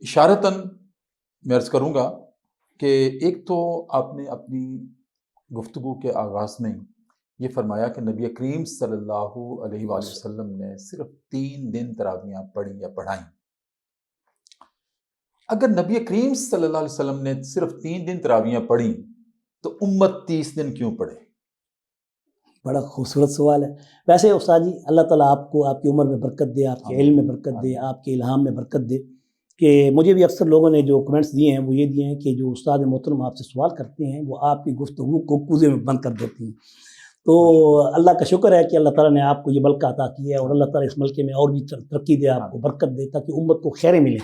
इशारतन मैं अर्ज़ करूँगा कि एक तो आपने अपनी गुफ्तगू के आगाज़ में ये फरमाया कि नबी करीम सल्लल्लाहु अलैहि वसल्लम ने सिर्फ 3 दिन तरावियाँ पढ़ी या पढ़ाई। अगर नबी करीम सल्लल्लाहु अलैहि वसल्लम ने सिर्फ 3 दिन तरावियाँ पढ़ी तो उम्मत 30 दिन क्यों पढ़े? बड़ा खूबसूरत सवाल है। वैसे उस्ताद जी, अल्लाह ताला आपको आपकी उम्र में बरकत दे, आपके इल्म में बरकत दे, आपके इल्हाम में बरकत दे। कि मुझे भी अक्सर लोगों ने जो कमेंट्स दिए हैं वो ये दिए हैं कि जो उस्ताद मोहतरम आपसे सवाल करते हैं वो आपकी गुफ्तगू को कूजे में बंद कर देती हैं। तो अल्लाह का शुक्र है कि अल्लाह ताला ने आपको ये बल्क अता की है और अल्लाह ताला इस मल्के में और भी तरक्की दे, आपको बरकत दे, ताकि उम्मत को खैरें मिलें।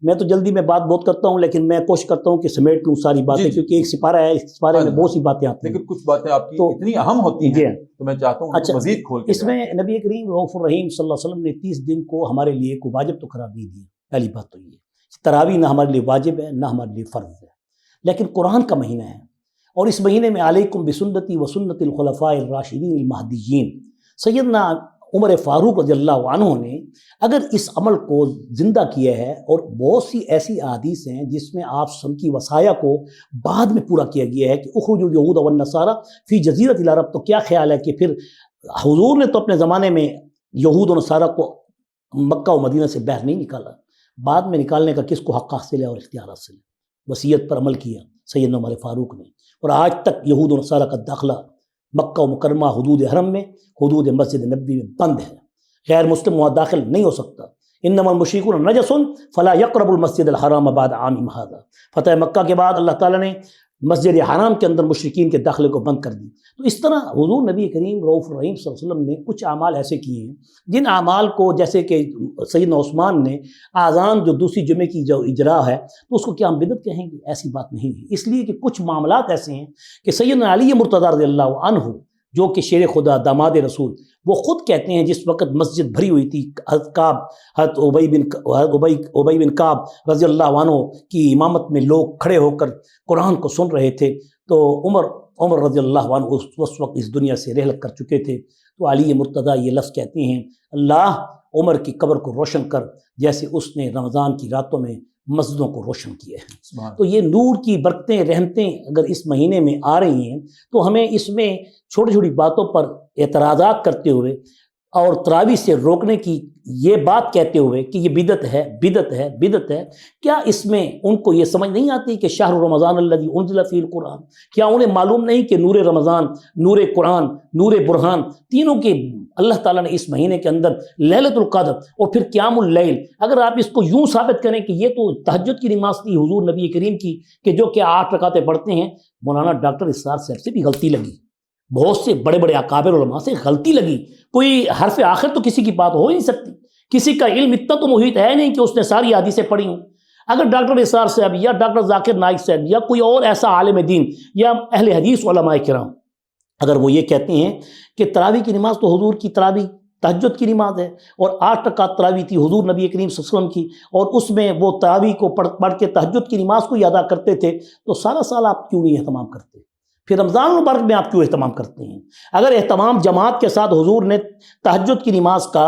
मैं तो जल्दी में बात बहुत करता हूँ, लेकिन मैं कोशिश करता हूँ कि समेट लूँ सारी बातें, क्योंकि एक सिपारा है, इस सिपारे में बहुत सी बातें आती हैं, लेकिन कुछ बातें आपकी तो इतनी अहम होती हैं तो मैं चाहता हूँ अच्छा मजीद खोल के इसमें नबी करीम रऊफ़ुर रहीम सल्लल्लाहु अलैहि वसल्लम ने 30 दिन को हमारे लिए को वाजिब तो करार नहीं दिया। पहली बात तो ये, तरावी ना हमारे लिए वाजिब है ना हमारे लिए फ़र्ज़ है, लेकिन कुरान का महीना है और इस महीने में अलैकुम बिसुन्नती व सुन्नतिल खुलफ़ाइर राशिदीन अल महदीयीन सैयदना उमर फ़ारूक रज़ियल्लाहु अन्हु ने अगर इस अमल को ज़िंदा किया है, और बहुत सी ऐसी अहादीस हैं जिसमें आप सम की वसाया को बाद में पूरा किया गया है कि उख़रुजुल यहूद वन नसारा फ़ी जज़ीरतिल अरब। तो क्या ख्याल है कि फिर हुज़ूर ने तो अपने ज़माने में यहूद और नसारा को मक्का और मदीना से बाहर नहीं निकाला, बाद में निकालने का किसको हक़ हासिल है और इख्तियार हासिल है? वसीयत पर अमल किया सैयदना उमर फ़ारूक ने, और आज तक यहूद और नसारा का दाखिला मक्का मुकरमा हुदूद हरम में, हुदूद मस्जिद नबी में बंद है। गैर मुस्लिम वहाँ दाखिल नहीं हो सकता। इन्नमल मुशरिकून नजसुन फला यक़रबुल मस्जिदल हराम बाद आमिम हाज़ा। फ़तह मक्का के बाद अल्लाह ताला ने मस्जिद हराम के अंदर मुशरिकीन के दाखिले को बंद कर दी। तो इस तरह हुज़ूर नबी करीम रऊफ़ुर रहीम सल्लल्लाहु अलैहि वसल्लम ने कुछ अमाल ऐसे किए हैं जिन अमाल को, जैसे कि सैयदना उस्मान ने आज़ान जो दूसरी जुमे की जो इजरा है तो उसको क्या हम बिदअत कहेंगे? ऐसी बात नहीं है, इसलिए कि कुछ मामलात ऐसे हैं कि सैयदना अली मुर्तज़ा रज़ियल्लाहु अन्हु जो कि शेर खुदा दामाद रसूल, वो ख़ुद कहते हैं जिस वक़्त मस्जिद भरी हुई थी, हज़रत उबई बिन काब रज़ियल्लाहु अन्हु की इमामत में लोग खड़े होकर कुरान को सुन रहे थे, तो उमर रज़ियल्लाहु अन्हु उस वक्त इस दुनिया से रहलत कर चुके थे। तो अली मुर्तज़ा ये लफ्ज़ कहते हैं, अल्लाह उमर की कब्र को रोशन कर जैसे उसने रमज़ान की रातों में मस्जिदों को रोशन किया है। तो ये नूर की बरकतें रहमतें अगर इस महीने में आ रही हैं तो हमें इसमें छोटी छोटी बातों पर एतराज़ात करते हुए और तरावी से रोकने की ये बात कहते हुए कि ये बिदत है, बिदत है, बिदत है, क्या इसमें उनको ये समझ नहीं आती कि शाहर रमज़ान अल्लज़ी उन्ज़िला फ़ीहिल कुरान? क्या उन्हें मालूम नहीं कि नूर रमज़ान, नूर कुरान, नूर बुरहान तीनों के अल्लाह ताला ने इस महीने के अंदर लैलतुल क़द्र और फिर क़ियामुल लैल, अगर आप इसको यूँ साबित करें कि ये तो तहज्जुद की नमाज़ थी हुज़ूर नबी करीम की कि जो कि 8 रकातें पढ़ते हैं, मौलाना डॉक्टर इसरार साहब से भी गलती लगी, बहुत से बड़े बड़े अकाबिर उलमा से गलती लगी। कोई हर्फ आखिर तो किसी की बात हो ही नहीं सकती, किसी का इल्म इतना तो मुहित है नहीं कि उसने सारी हदीसें पढ़ी हों। अगर डॉक्टर इसरार साहब या डॉक्टर जाकिर नाइक साहब या कोई और ऐसा आलिम दीन या अहले हदीस उलमाए किराम अगर वो ये कहते हैं कि तरावी की नमाज तो हुजूर की तरावी तहज्जुद की नमाज है और 8 रकात तरावी थी हुजूर नबी करीम सल्लल्लाहु अलैहि वसल्लम की, और उसमें वो तरावी को पढ़ के तहज्जुद की नमाज को ही अदा करते थे, तो सारा साल आप क्यों नहीं एहतमाम करते? फिर रमज़ान मुबारक में आप क्यों एहतमाम करते हैं? अगर एहतमाम जमात के साथ हुजूर ने तहज्जुद की नमाज का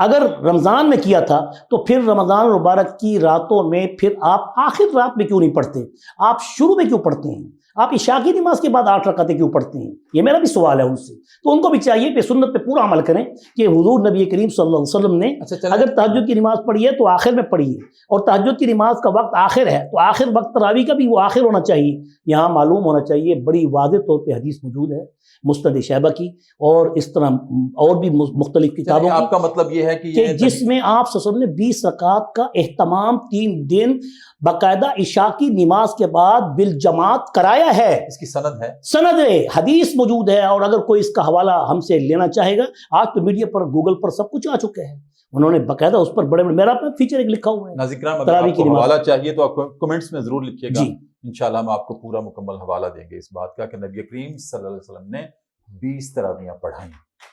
अगर रमज़ान में किया था तो फिर रमज़ान मुबारक की रातों में फिर आप आखिर रात में क्यों नहीं पढ़ते? आप शुरू में क्यों पढ़ते हैं? आप इशा की नमाज के बाद 8 रकातें क्यों पढ़ते हैं? ये मेरा भी सवाल है उनसे। तो उनको भी चाहिए कि सुन्नत पे पूरा अमल करें कि हुजूर नबी करीम सल्लल्लाहु अलैहि वसल्लम ने अगर तहज्जुद की नमाज पढ़ी है तो आखिर में पढ़िए, और तहज्जुद की नमाज का वक्त आखिर है तो आखिर वक्त तरावी का भी वो आखिर होना चाहिए। यहाँ मालूम होना चाहिए, बड़ी वाज़ेह तौर पर हदीस मौजूद है मुस्नद शैबा की और इस तरह और भी मुख्तलिफ किताबों की। आपका मतलब ये है कि जिसमें आप सल्लल्लाहु अलैहि वसल्लम ने 20 रकात का एहतमाम 3 दिन बाकायदा इशा की नमाज के बाद बिल जमात कराया है। इसकी सनद है, सनद है, हदीस मौजूद है, और अगर कोई इसका हवाला हमसे लेना चाहेगा, आज तो मीडिया पर गूगल पर सब कुछ आ चुका है, उन्होंने बाकायदा उस पर बड़े मेरा फीचर एक लिखा हुआ है। नाज़िक्राम, अगर आपको हवाला चाहिए तो आप कमेंट्स में जरूर लिखिएगा, इंशाल्लाह हम आपको पूरा मुकम्मल हवाला देंगे इस बात का कि नबी करीम सल्लल्लाहु अलैहि वसल्लम ने 20 तरावियाँ पढ़ाई,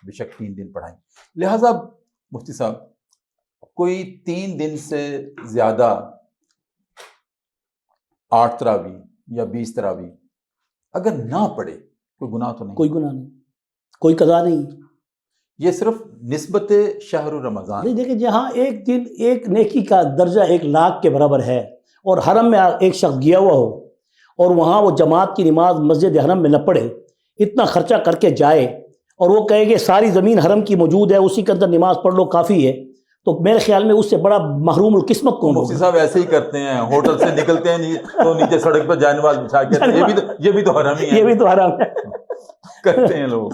बेशक 3 दिन पढ़ाई। लिहाजा मुफ्ती साहब, कोई 3 दिन से ज्यादा 8 तरावी या 20 तरावी अगर ना पढ़े, कोई गुनाह तो नहीं? कोई गुनाह नहीं, कोई कज़ा नहीं। یہ صرف نسبت شہر رمضان نہیں، دیکھیں جہاں ایک دن ایک نیکی کا درجہ 1,00,000 کے برابر ہے، اور حرم میں ایک شخص گیا ہوا ہو اور وہاں وہ جماعت کی نماز مسجد حرم میں نہ پڑھے، اتنا خرچہ کر کے جائے اور وہ کہے کہ ساری زمین حرم کی موجود ہے، اسی کے اندر نماز پڑھ لو کافی ہے، تو میرے خیال میں اس سے بڑا محروم القسمت کون مفتی ہوگا؟ صاحب ایسے ہی کرتے ہیں، ہوٹل سے نکلتے ہیں تو نیچے سڑک پر جائے نماز بچھا کے، یہ بھی تو حرم ہی ہے، یہ بھی تو حرام ہے کرتے ہیں لوگ.